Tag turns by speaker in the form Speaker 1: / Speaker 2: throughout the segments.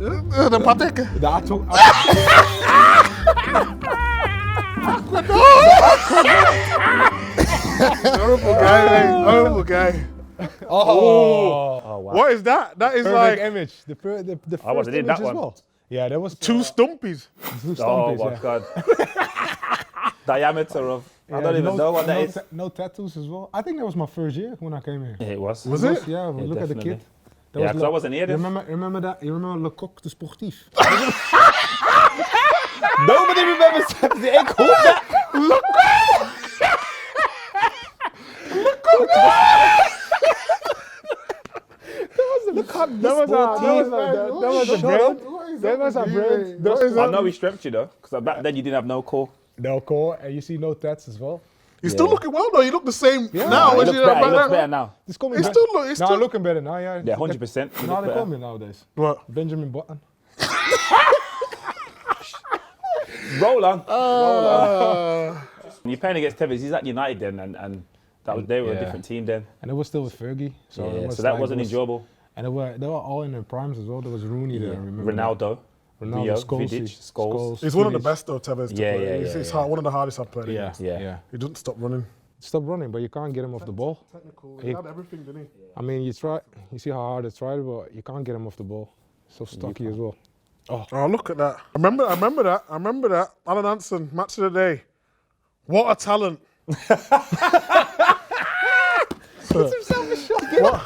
Speaker 1: The Pateke. Horrible guy.
Speaker 2: Oh, wow.
Speaker 1: What is that? That is
Speaker 2: Perfect
Speaker 1: like
Speaker 2: image. The first
Speaker 3: did
Speaker 2: image
Speaker 3: that
Speaker 2: as
Speaker 3: one.
Speaker 2: well. Yeah, there was
Speaker 1: two stumpies.
Speaker 2: two
Speaker 3: Oh
Speaker 2: stumpies,
Speaker 3: my
Speaker 2: yeah.
Speaker 3: God. Diameter of, I
Speaker 2: Yeah,
Speaker 3: don't even know what that is.
Speaker 2: No tattoos as well. I think that was my first year when I came here.
Speaker 3: Yeah, it was.
Speaker 1: Was it?
Speaker 2: Yeah, look at the
Speaker 3: definitely.
Speaker 2: kid.
Speaker 3: Yeah, because I wasn't here then.
Speaker 2: Remember that? You remember Le Coq de Sportif?
Speaker 3: Nobody remembers the ain't called that. I know he strength you though, because back then you didn't have no core.
Speaker 2: No core, and you see no tats as well.
Speaker 1: He's still looking well though. He look the same now.
Speaker 3: He
Speaker 1: as
Speaker 3: looks
Speaker 1: you
Speaker 3: better,
Speaker 1: back
Speaker 3: he looks
Speaker 1: then.
Speaker 3: better now.
Speaker 2: He's coming
Speaker 1: He's
Speaker 2: back.
Speaker 1: still
Speaker 2: Now looking better now, yeah.
Speaker 3: Yeah, 100%.
Speaker 2: Now they call me nowadays.
Speaker 1: What?
Speaker 2: Benjamin Button.
Speaker 3: Roll on. When you're playing against Tevez, he's at United then, and that was, they were a different team then.
Speaker 2: And it was still with Fergie. So,
Speaker 3: So that wasn't enjoyable.
Speaker 2: And they were all in their primes as well. There was Rooney there, remember?
Speaker 3: Ronaldo, Rio,
Speaker 2: Scholes,
Speaker 3: Vidic, Scholes.
Speaker 1: He's one of the best though, Tevez. to
Speaker 3: Yeah,
Speaker 1: play.
Speaker 3: yeah,
Speaker 1: It's
Speaker 3: yeah.
Speaker 1: hard, one of the hardest I've played against.
Speaker 2: Yeah.
Speaker 1: He doesn't stop running.
Speaker 2: Stop running, but you can't get him off the ball.
Speaker 1: Technical. He had everything, didn't he?
Speaker 2: I mean, you see how hard it's tried, but you can't get him off the ball. So stocky as well.
Speaker 1: Oh, look at that. I remember that. Alan Hansen, match of the day. What a talent.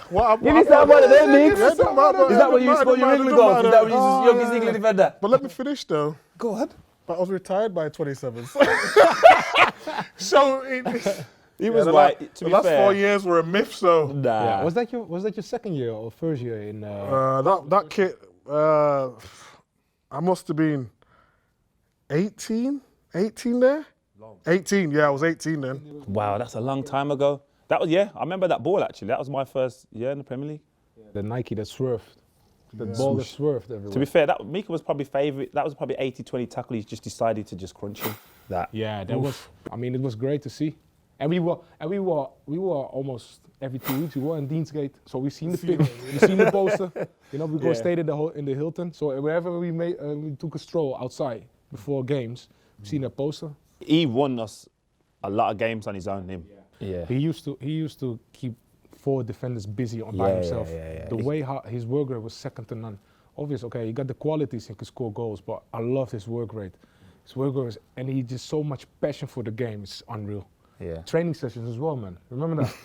Speaker 1: What
Speaker 3: Give yourself one of them, Nick.
Speaker 1: Yeah, don't matter,
Speaker 3: Is that what you
Speaker 1: don't
Speaker 3: score your
Speaker 1: matter,
Speaker 3: England
Speaker 1: don't
Speaker 3: goals? Is
Speaker 1: matter.
Speaker 3: that what you use youngest England defender?
Speaker 1: But let me finish though.
Speaker 3: Go ahead.
Speaker 1: But I was retired by 27. So
Speaker 3: He was
Speaker 1: the
Speaker 3: like, to
Speaker 1: the
Speaker 3: be
Speaker 1: last
Speaker 3: fair.
Speaker 1: 4 years were a myth. So
Speaker 3: Nah.
Speaker 2: Yeah. Was that your second year or first year in?
Speaker 1: that kit, I must have been 18 there. 18, yeah, I was 18 then.
Speaker 3: Wow, that's a long time ago. That was, I remember that ball actually. That was my first year in the Premier League.
Speaker 2: The Nike that swerved. The ball that swerved everywhere.
Speaker 3: To be fair, that Micah was probably favourite. That was probably 80-20 tackle. He just decided to just crunch him. That.
Speaker 2: Yeah, that was. I mean, it was great to see. And we were almost every 2 weeks. We were in Deansgate, so we seen the pic, we seen the poster. You know, we go stayed in the Hilton. So wherever we made, we took a stroll outside before games. We seen that poster.
Speaker 3: He won us a lot of games on his own. Him. Yeah.
Speaker 2: He used to keep 4 defenders busy by himself.
Speaker 3: Yeah.
Speaker 2: The way his work rate was second to none. Obviously, okay, he got the qualities, he could score goals, but I loved his work rate. His work rate, and he just so much passion for the game. It's unreal.
Speaker 3: Yeah.
Speaker 2: Training sessions as well, man. Remember that?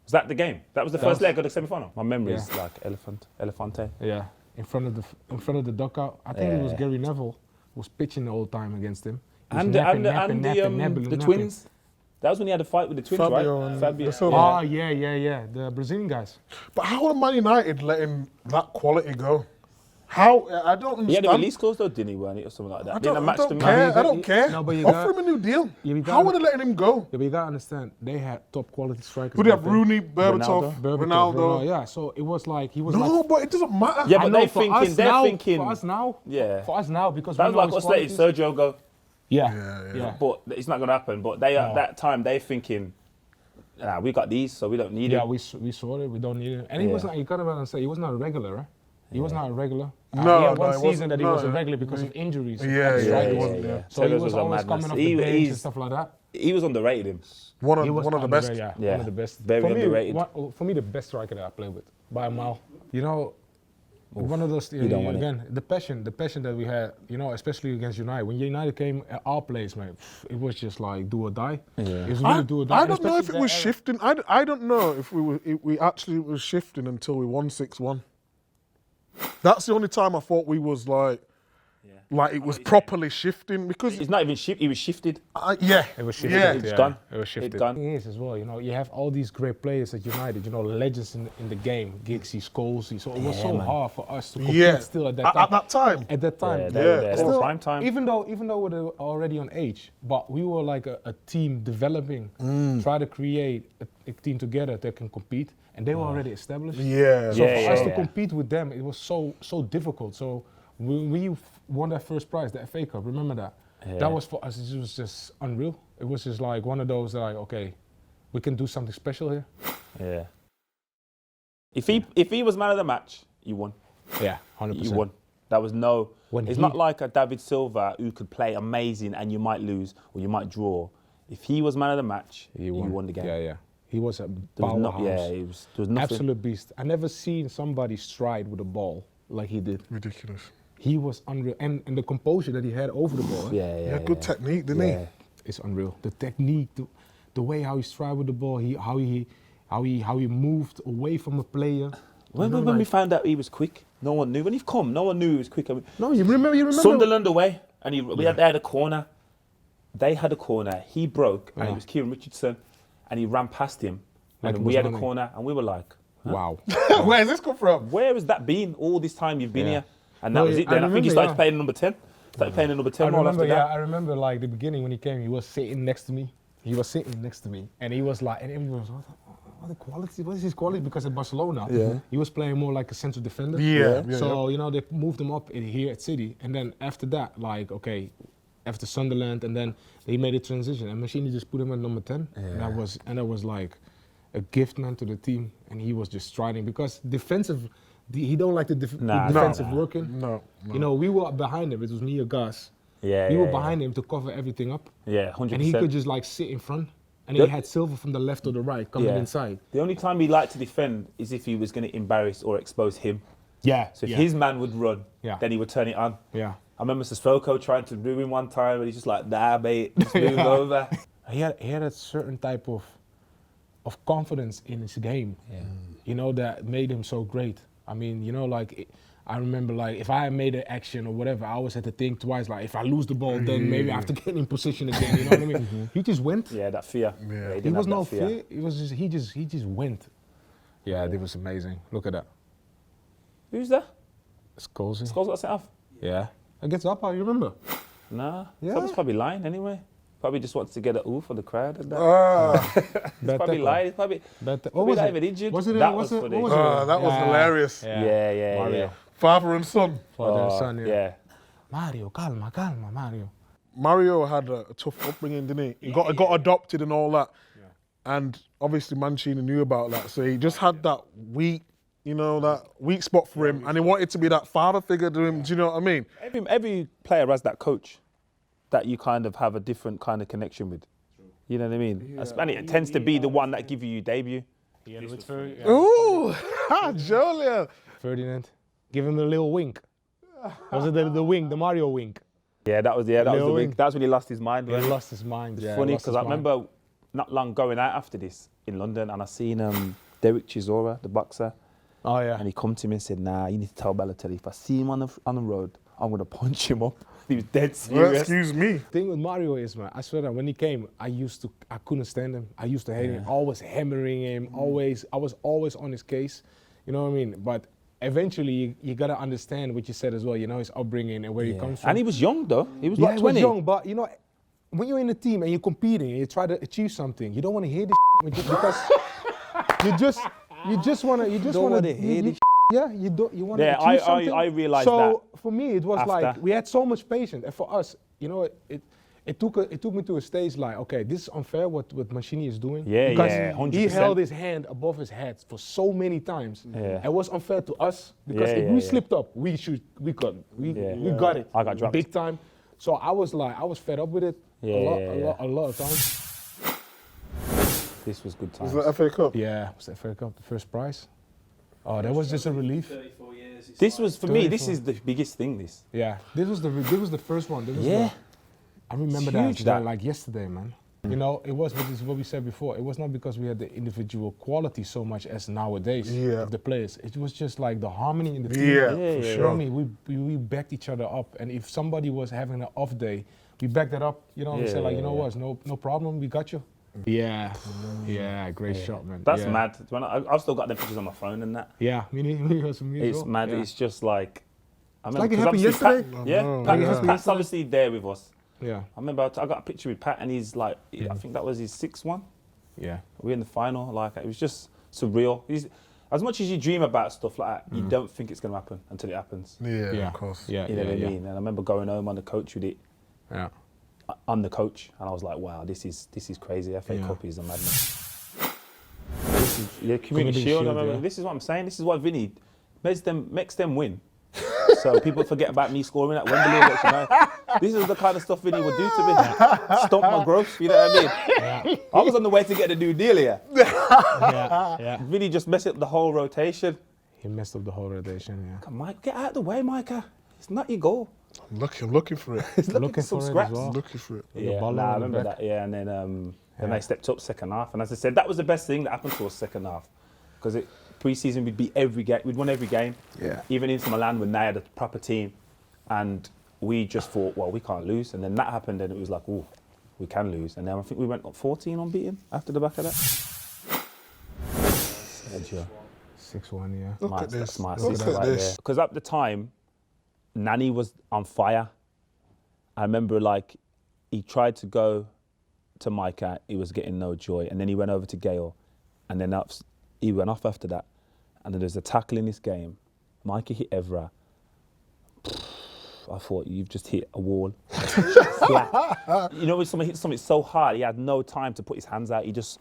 Speaker 3: Was that the game? That was the first leg of the semi-final. My memory is like Elefante.
Speaker 2: Yeah. In front of the dugout. I think it was Gary Neville who was pitching the whole time against him.
Speaker 3: And the twins. That was when he had a fight with the twins,
Speaker 1: Fabio
Speaker 3: right?
Speaker 1: and
Speaker 3: Fabio.
Speaker 2: Oh, yeah. The Brazilian guys.
Speaker 1: But how are Man United letting that quality go? How? I don't understand.
Speaker 3: He had a release clause though, didn't he, or something like that?
Speaker 1: I
Speaker 3: Didn't match the
Speaker 1: don't care.
Speaker 3: man.
Speaker 1: I don't care.
Speaker 2: No, but you
Speaker 1: Offer him a new deal.
Speaker 2: you
Speaker 1: How are they letting him go?
Speaker 2: Yeah, but you gotta understand, they had top quality strikers.
Speaker 1: Who do you have?
Speaker 2: back then.
Speaker 1: Rooney, Berbatov, Ronaldo.
Speaker 2: Yeah, so it was like he was
Speaker 1: No,
Speaker 2: like.
Speaker 1: but it doesn't matter.
Speaker 3: Yeah,
Speaker 2: I
Speaker 3: but
Speaker 2: know,
Speaker 3: they're
Speaker 2: for
Speaker 3: thinking.
Speaker 2: us
Speaker 3: They're
Speaker 2: now,
Speaker 3: thinking.
Speaker 2: For us now.
Speaker 3: Yeah.
Speaker 2: For us now, because
Speaker 3: That
Speaker 2: we
Speaker 3: was
Speaker 2: know
Speaker 3: like
Speaker 2: his
Speaker 3: us letting
Speaker 2: qualities.
Speaker 3: Sergio go.
Speaker 2: Yeah.
Speaker 3: But it's not gonna happen. But they at that time they thinking, we got these, so we don't need
Speaker 2: Yeah,
Speaker 3: it.
Speaker 2: we saw it. We don't need it. And he was not. You gotta understand. He was not a regular, right? He was not a regular.
Speaker 1: No,
Speaker 2: he had
Speaker 1: no,
Speaker 2: one
Speaker 1: it
Speaker 2: season
Speaker 1: wasn't-
Speaker 2: that he
Speaker 1: no,
Speaker 2: was a regular because of injuries.
Speaker 1: Yeah,
Speaker 2: Right?
Speaker 1: he wasn't. Yeah.
Speaker 2: So he
Speaker 3: Tevez
Speaker 2: was
Speaker 3: a
Speaker 2: always
Speaker 3: madness.
Speaker 2: coming off the bench and
Speaker 3: He's-
Speaker 2: stuff like that.
Speaker 3: He was underrated. Him.
Speaker 1: One
Speaker 2: He was
Speaker 1: of the best.
Speaker 2: Yeah,
Speaker 3: Yeah.
Speaker 2: one of the best.
Speaker 3: Very underrated.
Speaker 2: For me, the best striker that I played with by a mile. You know, one of those.
Speaker 3: don't want it.
Speaker 2: Again, the passion that we had. You know, especially against United. When United came at our place, man, it was just like do or die. It was really do or die.
Speaker 1: I
Speaker 2: and
Speaker 1: don't know if
Speaker 2: especially
Speaker 1: it was
Speaker 2: that era.
Speaker 1: shifting. I don't know if we actually was shifting until we won 6-1. That's the only time I thought we was like it was properly shifting because
Speaker 3: He's not even shift. He was shifted.
Speaker 2: It was shifted.
Speaker 1: Yeah.
Speaker 3: It's gone.
Speaker 2: It was shifted.
Speaker 3: It's gone.
Speaker 2: The thing is as well, you know, you have all these great players at United, you know, legends in the game, Giggsy, Scholes. So it was so hard for us to compete still at that time.
Speaker 1: At that time.
Speaker 2: At that time,
Speaker 3: Yeah, they were prime time.
Speaker 2: Even though we were already on age, but we were like a team developing, try to create a team together that can compete, and they were already established.
Speaker 1: Yeah.
Speaker 2: So for us to compete with them, it was so difficult. So we won that first prize, the FA Cup. Remember that?
Speaker 3: Yeah.
Speaker 2: That was for us. It was just unreal. It was just like one of those like, okay, we can do something special here.
Speaker 3: Yeah. If he was man of the match, you won.
Speaker 2: Yeah, 100%.
Speaker 3: You won. That was no.
Speaker 2: When
Speaker 3: It's
Speaker 2: he-
Speaker 3: not like a David Silva who could play amazing and you might lose or you might draw. If he was man of the match, you won the game.
Speaker 2: Yeah. He was a
Speaker 3: There was
Speaker 2: powerhouse.
Speaker 3: there was nothing.
Speaker 2: Absolute beast. I never seen somebody stride with a ball like he did.
Speaker 1: Ridiculous.
Speaker 2: He was unreal, and the composure that he had over the ball.
Speaker 1: Yeah, good technique, didn't he?
Speaker 2: It's unreal. The technique, the way how he stride with the ball, how he moved away from a player.
Speaker 3: When we found out he was quick, no one knew. When he come, no one knew he was quick. I mean,
Speaker 2: No, you remember.
Speaker 3: Sunderland away, and they had a corner. They had a corner. He broke, and it was Kieran Richardson, and he ran past him.
Speaker 2: Like
Speaker 3: And
Speaker 2: it
Speaker 3: we
Speaker 2: was
Speaker 3: had a
Speaker 2: nothing.
Speaker 3: corner, and we were like,
Speaker 2: Wow.
Speaker 1: Where has this come from?
Speaker 3: where has that been all this time you've been
Speaker 2: Yeah.
Speaker 3: here? And that
Speaker 2: No,
Speaker 3: was
Speaker 2: yeah,
Speaker 3: it then. I think he
Speaker 2: remember,
Speaker 3: started
Speaker 2: yeah.
Speaker 3: playing number 10. Started playing number 10
Speaker 2: I
Speaker 3: all
Speaker 2: remember,
Speaker 3: after that.
Speaker 2: I remember like the beginning when he came, he was sitting next to me. He was sitting next to me, and he was like, and everyone was, what the quality? What is his quality? Because at Barcelona, he was playing more like a central defender.
Speaker 1: Yeah.
Speaker 2: So you know they moved him up here at City, and then after that, like okay, after Sunderland, and then they made a transition, and Mancini just put him at number 10, and that was like a gift, man, to the team, and he was just striding because defensive. He don't like the defensive working.
Speaker 1: No.
Speaker 2: You know, we were behind him. It was me or Gus.
Speaker 3: Yeah,
Speaker 2: We
Speaker 3: yeah,
Speaker 2: were behind him to cover everything up,
Speaker 3: Yeah, 100%.
Speaker 2: and he could just like sit in front, and
Speaker 3: Yep.
Speaker 2: he had Silva from the left or the right coming inside.
Speaker 3: The only time he liked to defend is if he was going to embarrass or expose him.
Speaker 2: Yeah.
Speaker 3: So if his man would run,
Speaker 2: Yeah.
Speaker 3: then he would turn it on.
Speaker 2: Yeah.
Speaker 3: I remember Sissoko trying to do him one time, and he's just like, nah, mate, just move over.
Speaker 2: He had a certain type of confidence in his game, you know, that made him so great. I mean, you know, like I remember, like if I made an action or whatever, I always had to think twice. Like if I lose the ball, then maybe I have to get in position again. You know what I mean? He just went.
Speaker 3: Yeah, that fear.
Speaker 1: Yeah.
Speaker 3: he
Speaker 2: He
Speaker 3: didn't
Speaker 2: was
Speaker 3: have
Speaker 2: no
Speaker 3: that fear.
Speaker 2: fear. It was just he just went. Yeah, it was amazing. Look at that.
Speaker 3: Who's that?
Speaker 2: It's cozy.
Speaker 3: Scholes got sent off?
Speaker 2: Yeah. Against Apa, you remember?
Speaker 3: Nah.
Speaker 2: Yeah.
Speaker 3: He's probably lying anyway. Probably just wants to get a ooh for the crowd and that. He's
Speaker 2: Bad
Speaker 3: probably
Speaker 2: tackle.
Speaker 3: lying. He's probably,
Speaker 2: What
Speaker 3: probably
Speaker 2: was
Speaker 3: not
Speaker 2: it?
Speaker 3: even injured.
Speaker 2: Was it?
Speaker 3: That
Speaker 2: was
Speaker 3: was
Speaker 2: it?
Speaker 3: funny.
Speaker 2: What was it?
Speaker 1: That was hilarious.
Speaker 3: Yeah.
Speaker 2: Mario.
Speaker 1: Father and son.
Speaker 2: Father and
Speaker 3: Oh,
Speaker 2: son.
Speaker 3: yeah.
Speaker 2: Mario, calma, Mario.
Speaker 1: Mario had a tough upbringing, didn't he? He got adopted and all that. And obviously Mancini knew about that. So he just had that weak spot for him. And he wanted to be that father figure to him. Do you know what I mean?
Speaker 3: Every player has that coach that you kind of have a different kind of connection with. You know what I mean? And it tends to be the one that gives you your debut.
Speaker 1: Ooh, Joleon.
Speaker 2: Ferdinand. Give him a little wink. Was it the wink, the Mario wink?
Speaker 3: Yeah, that was the
Speaker 2: Lil
Speaker 3: big.
Speaker 2: Wing.
Speaker 3: That was when he lost his mind.
Speaker 2: He
Speaker 3: Wasn't it?
Speaker 2: lost his mind.
Speaker 3: It's funny because I remember not long going out after this in London, and I seen Derek Chisora, the boxer,
Speaker 2: Oh yeah.
Speaker 3: and he come to me and said, "Nah, you need to tell Balotelli if I see him on the road, I'm gonna punch him up." He was dead
Speaker 1: Well,
Speaker 3: serious.
Speaker 1: excuse me.
Speaker 2: Thing with Mario is, man, I swear that when he came, I couldn't stand him. I used to hate him. Always hammering him. I was always on his case. You know what I mean? But eventually, you gotta understand what you said as well. You know, his upbringing and where he comes from.
Speaker 3: And he was young though. He was
Speaker 2: Yeah,
Speaker 3: like
Speaker 2: he
Speaker 3: 20.
Speaker 2: was young, but you know, when you're in a team and you're competing and you try to achieve something, you don't want to hear this because you just want to
Speaker 3: hear this.
Speaker 2: Yeah, you want to
Speaker 3: Yeah,
Speaker 2: achieve something.
Speaker 3: I realised
Speaker 2: so for me, it was
Speaker 3: after.
Speaker 2: like we had so much patience, and for us, you know, it took me to a stage like, okay, this is unfair what Mancini is doing.
Speaker 3: Yeah,
Speaker 2: because
Speaker 3: yeah, 100%.
Speaker 2: he held his hand above his head for so many times.
Speaker 3: Yeah.
Speaker 2: It was unfair to us because if we slipped up, we got it.
Speaker 3: I got dropped.
Speaker 2: Big time. So I was fed up with it a lot of times.
Speaker 3: This was good times.
Speaker 1: Was that FA Cup?
Speaker 2: Yeah, was that FA Cup the first prize? Oh, that was just a relief.
Speaker 4: 34 years.
Speaker 3: This was, for me, this
Speaker 2: 34.
Speaker 3: is the biggest thing, this.
Speaker 2: Yeah, this was the first one. I remember
Speaker 3: Huge,
Speaker 2: that
Speaker 3: that.
Speaker 2: like yesterday, man. You know, it was what we said before. It was not because we had the individual quality so much as nowadays of the players. It was just like the harmony in the team.
Speaker 1: Yeah,
Speaker 3: Yeah,
Speaker 1: for
Speaker 3: yeah,
Speaker 1: sure.
Speaker 2: I mean, we backed each other up, and if somebody was having an off day, we backed that up. You know, we said like, you know what, no problem, we got you. Yeah, great shot, man.
Speaker 3: That's
Speaker 2: yeah.
Speaker 3: mad. I've still got the pictures on my phone and that.
Speaker 2: Yeah, me as
Speaker 3: It's
Speaker 2: well.
Speaker 3: mad.
Speaker 2: Yeah.
Speaker 3: It's just like, I remember,
Speaker 2: like it
Speaker 3: 'cause
Speaker 2: happened
Speaker 3: obviously
Speaker 2: yesterday?
Speaker 3: Pat's obviously there with us.
Speaker 2: Yeah,
Speaker 3: I remember I got a picture with Pat, and he's like, I think that was his 6th one.
Speaker 2: yeah.
Speaker 3: We're in the final. Like, it was just surreal. As much as you dream about stuff like that, you don't think it's going to happen until it happens.
Speaker 1: Yeah, of course.
Speaker 2: Yeah,
Speaker 3: You know what I mean? And I remember going home on the coach with it.
Speaker 2: Yeah.
Speaker 3: I'm the coach, and I was like, wow, this is crazy. FA
Speaker 2: Yeah.
Speaker 3: Cup is a madness. This is, Community Shield. I remember,
Speaker 2: yeah.
Speaker 3: This is what I'm saying. This is what Vinny makes them win. So people forget about me scoring at Wembley against United. This is the kind of stuff Vinny would do to me. Stomp my growth, you know what I mean?
Speaker 2: Yeah.
Speaker 3: I was on the way to get a new deal here.
Speaker 2: Yeah.
Speaker 3: Vinny just messed up the whole rotation.
Speaker 2: He messed up the whole rotation. Yeah.
Speaker 3: Come on, get out of the way, Micah. It's not your goal.
Speaker 1: I'm looking for it.
Speaker 3: He's
Speaker 2: Looking
Speaker 3: some
Speaker 2: for it
Speaker 3: scraps.
Speaker 2: as well.
Speaker 1: Looking for it.
Speaker 3: Yeah,
Speaker 2: ball
Speaker 3: I
Speaker 2: on the
Speaker 3: remember
Speaker 2: back.
Speaker 3: that. Yeah, and then they stepped up second half, and as I said, that was the best thing that happened to us second half, because pre-season we'd beat every game, we'd won every game.
Speaker 1: Yeah.
Speaker 3: Even Inter Milan when they had a proper team, and we just thought, well, we can't lose, and then that happened, and it was like, oh, we can lose, and then I think we went 14 unbeaten after the back of that. Sergio.
Speaker 2: 6-1, yeah.
Speaker 1: Look at this.
Speaker 3: That's my
Speaker 1: Look
Speaker 3: assist
Speaker 1: at
Speaker 3: right
Speaker 1: this.
Speaker 3: there. Because at the time, Nani was on fire. I remember like he tried to go to Micah, he was getting no joy, and then he went over to Gale, and then he went off after that. And then there's a tackle in this game. Micah hit Evra. I thought, you've just hit a wall. Flat. You know, when someone hits something so hard, he had no time to put his hands out. He just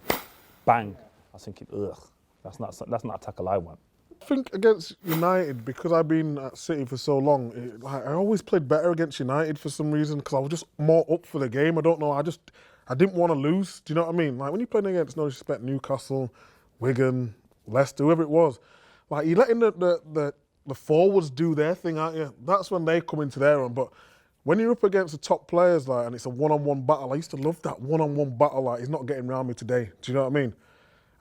Speaker 3: bang. I was thinking, ugh, that's not a tackle I want.
Speaker 1: I think against United, because I've been at City for so long, I always played better against United for some reason, because I was just more up for the game. I don't know, I didn't want to lose. Do you know what I mean? Like when you're playing against, no disrespect, Newcastle, Wigan, Leicester, whoever it was, like you're letting the forwards do their thing, aren't you? That's when they come into their own. But when you're up against the top players, like, and it's a one-on-one battle, I used to love that one-on-one battle. Like, he's not getting around me today. Do you know what I mean?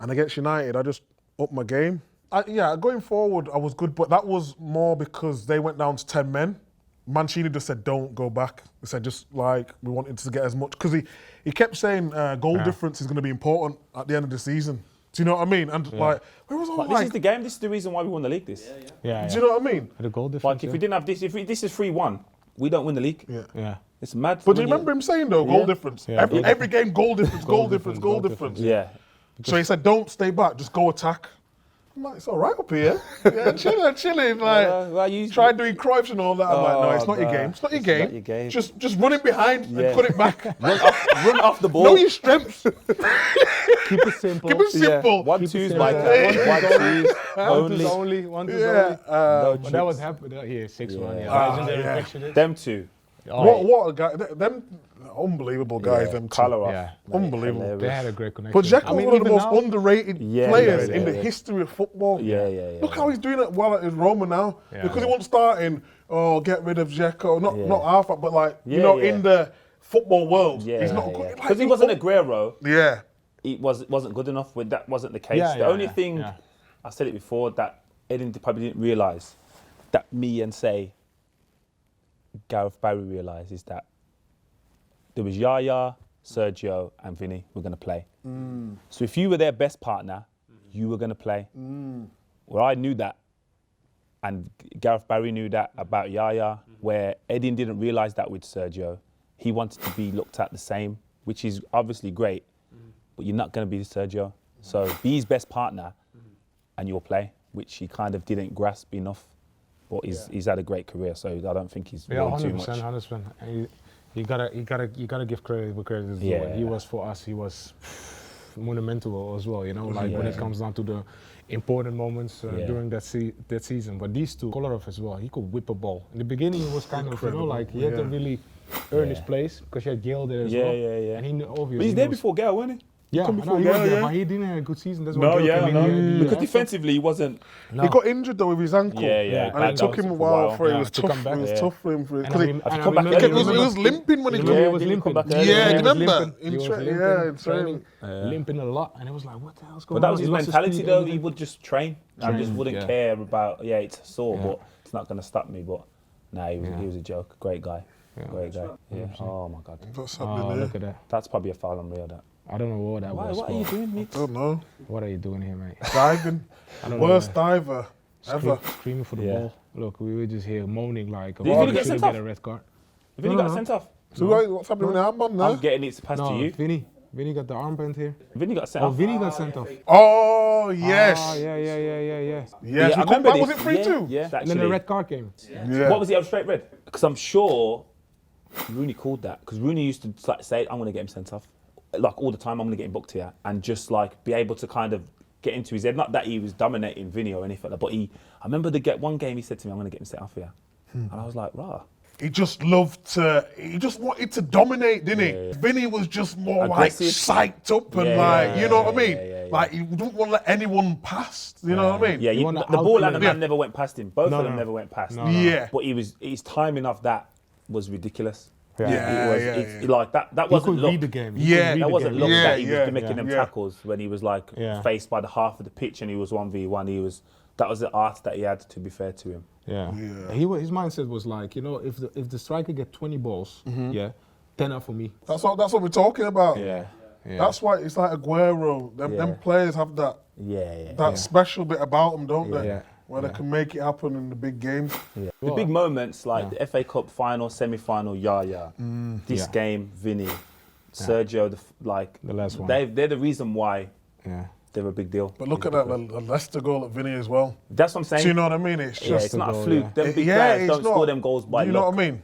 Speaker 1: And against United, I just upped my game. Going forward, I was good, but that was more because they went down to 10 men. Mancini just said, don't go back. He said, just like, we wanted to get as much, because he kept saying goal difference is going to be important at the end of the season. Do you know what I mean? And like, where was all
Speaker 3: Like,
Speaker 1: like...
Speaker 3: this is the game, this is the reason why we won the league, this.
Speaker 2: Yeah.
Speaker 1: Do you know what I mean?
Speaker 2: The goal difference.
Speaker 3: Like, if we didn't have this, if this is 3-1, we don't win the league.
Speaker 2: Yeah.
Speaker 3: It's mad.
Speaker 1: But do you remember him saying, though, goal difference?
Speaker 2: Yeah.
Speaker 1: Every game, goal difference, goal difference, goal difference.
Speaker 3: Yeah.
Speaker 1: So he said, don't stay back, just go attack. I'm like, it's all right up here. Yeah, chilling. Like, try doing Cruyffs and all that. I'm like, no, it's not your game. It's not your game.
Speaker 3: not your game.
Speaker 1: Just run it behind and put it back.
Speaker 3: Run off the ball.
Speaker 1: Know your strengths.
Speaker 2: Keep it simple.
Speaker 1: Keep it simple.
Speaker 3: 1-2's
Speaker 2: it
Speaker 3: like
Speaker 2: simple.
Speaker 3: 1-2's only.
Speaker 2: One, two,
Speaker 1: Yeah.
Speaker 2: only. But that was happening. Yeah, 6-1. Yeah. Legendary fixture.
Speaker 3: Them two.
Speaker 1: What a guy. Them unbelievable guys, them two.
Speaker 3: Colour off.
Speaker 2: Yeah.
Speaker 1: Unbelievable.
Speaker 2: They had a great connection.
Speaker 1: But Dzeko's one of the
Speaker 2: even
Speaker 1: most
Speaker 2: now-
Speaker 1: underrated players in the history of football.
Speaker 3: Yeah.
Speaker 1: Look how he's doing it well at Roma now.
Speaker 2: Yeah.
Speaker 1: Because he wasn't starting, get rid of Dzeko. Not half, but like,
Speaker 3: Yeah.
Speaker 1: in the football world, he's not good. Like,
Speaker 3: Because he wasn't Aguero,
Speaker 1: Yeah.
Speaker 3: it wasn't good enough. That wasn't the case.
Speaker 2: Yeah,
Speaker 3: The only
Speaker 2: yeah,
Speaker 3: thing,
Speaker 2: yeah.
Speaker 3: I said it before, that Eden probably didn't realise, that me and say Gareth Barry realised, is that there was Yaya, Sergio and Vinny were going to play. So if you were their best partner, you were going to play. Well, I knew that, and Gareth Barry knew that about Yaya, where Edin didn't realise that with Sergio. He wanted to be looked at the same, which is obviously great, but you're not going to be Sergio. So be his best partner and you'll play, which he kind of didn't grasp enough. But he's had a great career, so I don't think he's really too much.
Speaker 2: 100%. And you gotta give credit where credit is due.
Speaker 3: Yeah.
Speaker 2: He was, for us, he was monumental as well, you know, like when it comes down to the important moments during that season. But these two, Kolarov as well, he could whip a ball. In the beginning, he was kind of, you know, like he had to really earn his place, because you had Gale there as well.
Speaker 3: Yeah.
Speaker 2: And he obviously
Speaker 3: But he's there before Gale, wasn't he?
Speaker 2: Yeah, I know, he was there, but he didn't have a good season. That's what Gale came in.
Speaker 3: Because defensively he wasn't.
Speaker 2: No.
Speaker 1: He got injured though with his ankle.
Speaker 3: Yeah.
Speaker 1: And it took him a while for it. It was
Speaker 2: to
Speaker 1: tough.
Speaker 2: come back.
Speaker 1: It was tough for him. Because
Speaker 2: And I
Speaker 1: he
Speaker 2: remember-
Speaker 1: was limping when he
Speaker 2: Remember
Speaker 1: came.
Speaker 2: he was
Speaker 3: didn't he
Speaker 2: limping.
Speaker 3: come back early?
Speaker 1: Yeah,
Speaker 2: he
Speaker 1: you
Speaker 2: was
Speaker 1: remember?
Speaker 2: limping.
Speaker 1: In
Speaker 2: He was
Speaker 1: training,
Speaker 2: limping,
Speaker 1: in training.
Speaker 2: limping a lot, and it was like, what the hell's
Speaker 3: But
Speaker 2: going on?
Speaker 3: that was
Speaker 2: He
Speaker 3: his
Speaker 2: lost
Speaker 3: mentality
Speaker 2: speed,
Speaker 3: though.
Speaker 2: everything.
Speaker 3: He would just train and just wouldn't care about. Yeah, it's sore, but it's not going to stop me. But nah, he was a joke. Great guy. Great guy. Yeah. Oh my God.
Speaker 1: What's
Speaker 2: Oh,
Speaker 1: happening
Speaker 2: look
Speaker 1: there?
Speaker 2: at that.
Speaker 3: That's probably a foul on Rio. That.
Speaker 2: I don't know what that was.
Speaker 3: What are you
Speaker 2: but
Speaker 3: doing, mate?
Speaker 1: I don't know.
Speaker 2: What are you doing here, mate?
Speaker 1: Diving.
Speaker 2: I don't know,
Speaker 1: Worst
Speaker 2: man.
Speaker 1: diver ever.
Speaker 2: Screaming for the
Speaker 3: Yeah.
Speaker 2: ball. Look, we were just here moaning like,
Speaker 3: he
Speaker 2: oh,
Speaker 3: really
Speaker 2: we
Speaker 3: get
Speaker 2: should
Speaker 3: sent
Speaker 2: get
Speaker 3: off?
Speaker 2: a red card.
Speaker 3: Vinny got sent off.
Speaker 1: So what's happening with the armband
Speaker 3: I'm
Speaker 1: now?
Speaker 3: getting it passed to
Speaker 2: No,
Speaker 3: you.
Speaker 2: Vinny got the armband here.
Speaker 3: Vinny got sent
Speaker 2: Oh,
Speaker 3: off.
Speaker 2: Vinny got sent off.
Speaker 1: Oh, yes.
Speaker 2: Ah, yeah.
Speaker 1: Yes.
Speaker 3: Yeah, I
Speaker 1: we come
Speaker 3: remember
Speaker 1: back. Was
Speaker 3: this.
Speaker 1: it 3-2?
Speaker 3: Yeah,
Speaker 2: And then
Speaker 3: actually.
Speaker 2: the red card came.
Speaker 1: Yeah.
Speaker 3: What was it? Straight red. Because I'm sure Rooney called that. Because Rooney used to like say, "I'm going to get him sent off, like all the time. I'm going to get him booked here," and just like be able to kind of get into his head. Not that he was dominating Vinny or anything, but I remember one game he said to me, "I'm going to get him set up here," and I was like, "Rah."
Speaker 1: He just he just wanted to dominate, didn't he? Vinny was just more
Speaker 3: Aggressive.
Speaker 1: like psyched up and you know what I mean? Like he didn't want to let anyone pass, you know what I mean?
Speaker 3: Yeah,
Speaker 2: You wanna
Speaker 3: the ball and the
Speaker 2: outplay.
Speaker 3: man never went past him. Both of them
Speaker 2: no.
Speaker 3: never went past.
Speaker 1: Yeah.
Speaker 3: But his timing of that was ridiculous.
Speaker 1: Yeah,
Speaker 3: It was like that
Speaker 2: He
Speaker 3: wasn't
Speaker 2: could
Speaker 3: luck.
Speaker 2: read the game.
Speaker 3: That wasn't luck
Speaker 1: Yeah,
Speaker 3: that he was
Speaker 1: yeah,
Speaker 3: making them tackles when he was like faced by the half of the pitch and he was 1v1. That was the art that he had, to be fair to him.
Speaker 2: Yeah. His mindset was like, if the striker get 20 balls, 10 are for me.
Speaker 1: That's what we're talking about.
Speaker 2: Yeah.
Speaker 1: That's why it's like Aguero. Them players have that special bit about them, don't they?
Speaker 2: Yeah.
Speaker 1: Where they can make it happen in the big games.
Speaker 3: Yeah. The big moments like the FA Cup final, semi-final, Yaya, this game, Vinny, Sergio,
Speaker 2: the last one.
Speaker 3: They're the reason why they're a big deal.
Speaker 1: But look at that Leicester goal at Vinny as well.
Speaker 3: That's what I'm saying.
Speaker 1: Do you know what I mean? It's just
Speaker 3: it's not a fluke. Them big
Speaker 1: it's
Speaker 3: players don't
Speaker 1: not.
Speaker 3: score them goals by
Speaker 1: Do you know
Speaker 3: luck.
Speaker 1: what I mean?